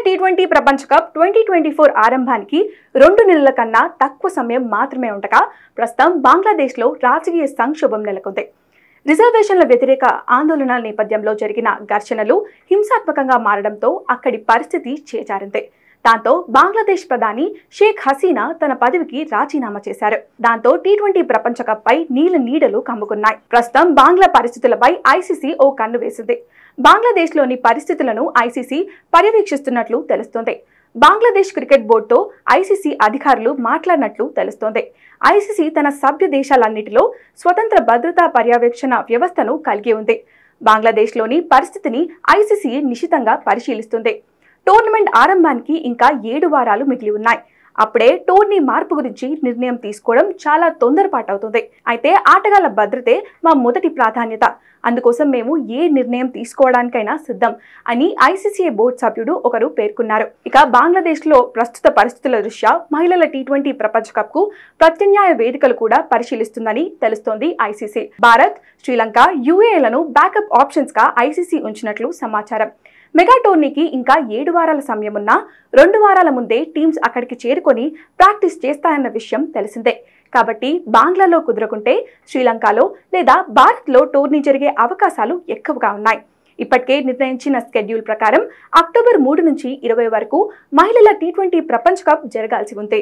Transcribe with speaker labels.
Speaker 1: T20 ప్రపంచ cup 2024 ఆరంభానికి 2 నెలల కన్నా తక్కువ సమయం మాత్రమే ఉండగా ప్రస్తుతం బంగ్లాదేశ్లో రాజకీయ సంక్షోభం నెలకొంది. రిజర్వేషన్ల వ్యతిరేక ఆందోళనల నేపథ్యంలో జరిగిన ఘర్షణలు హింసాత్మకంగా మారడంతో అక్కడి పరిస్థితి చేజారింది. దాంతో బంగ్లాదేశ్ ప్రధాని షేక్ హసీనా తన పదవికి రాజీనామా చేశారు. దాంతో టీ20 ప్రపంచ కప్ పై నీడలు కమ్ముకున్నాయి. ప్రస్తుతం బంగ్లా పరిస్థితులపై ఐసీసీ ఓ కన్ను వేసింది. బంగ్లాదేశ్లోని పరిస్థితులను ఐసీసీ పర్యవేక్షిస్తున్నట్లు తెలుస్తోంది. బంగ్లాదేశ్ క్రికెట్ బోర్డుతో ఐసీసీ అధికారులు మాట్లాడినట్లు తెలుస్తోంది. ఐసీసీ తన సభ్య దేశాలన్నిటిలో స్వతంత్ర భద్రతా పర్యవేక్షణ వ్యవస్థను కలిగి ఉంది. బంగ్లాదేశ్లోని పరిస్థితిని ఐసీసీ నిశితంగా పరిశీలిస్తుంది. టోర్నమెంట్ ఆరంభానికి ఇంకా 7 వారాలు మిగిలి ఉన్నాయి. అప్పుడే టోర్నీ మార్పు గురించి నిర్ణయం తీసుకోవడం చాలా తొందరపాటు అవుతుంది. అయితే ఆటగాళ్ల భద్రతే మా మొదటి ప్రాధాన్యత. అందుకోసం మేము ఏ నిర్ణయం తీసుకోవడానికైనా సిద్ధం అని ఐసీసీ బోర్డు సభ్యుడు ఒకరు పేర్కొన్నారు. ఇక బంగ్లాదేశ్లో ప్రస్తుత పరిస్థితుల దృష్ట్యా మహిళల టీ20 ప్రపంచ కప్ కు ప్రత్యామ్నాయ వేదికలు కూడా పరిశీలిస్తుందని తెలుస్తోంది ఐసీసీ. భారత్, శ్రీలంక, యూఏలను బ్యాకప్ ఆప్షన్స్ గా ఐసీసీ ఉంచినట్లు సమాచారం. మెగా టోర్నీకి ఇంకా 7 వారాల సమయం ఉన్నా 2 వారాల ముందే టీమ్స్ అక్కడికి చేరుకొని ప్రాక్టీస్ చేస్తాయన్న విషయం తెలిసిందే. కాబట్టి బంగ్లాలో కుదరకుంటే శ్రీలంకలో లేదా భారత్లో టోర్నీ జరిగే అవకాశాలు ఎక్కువగా ఉన్నాయి. ఇప్పటికే నిర్ణయించిన స్కెడ్యూల్ ప్రకారం అక్టోబర్ 3 నుంచి 20 వరకు మహిళల టీ20 ప్రపంచ కప్ జరగాల్సి ఉంది.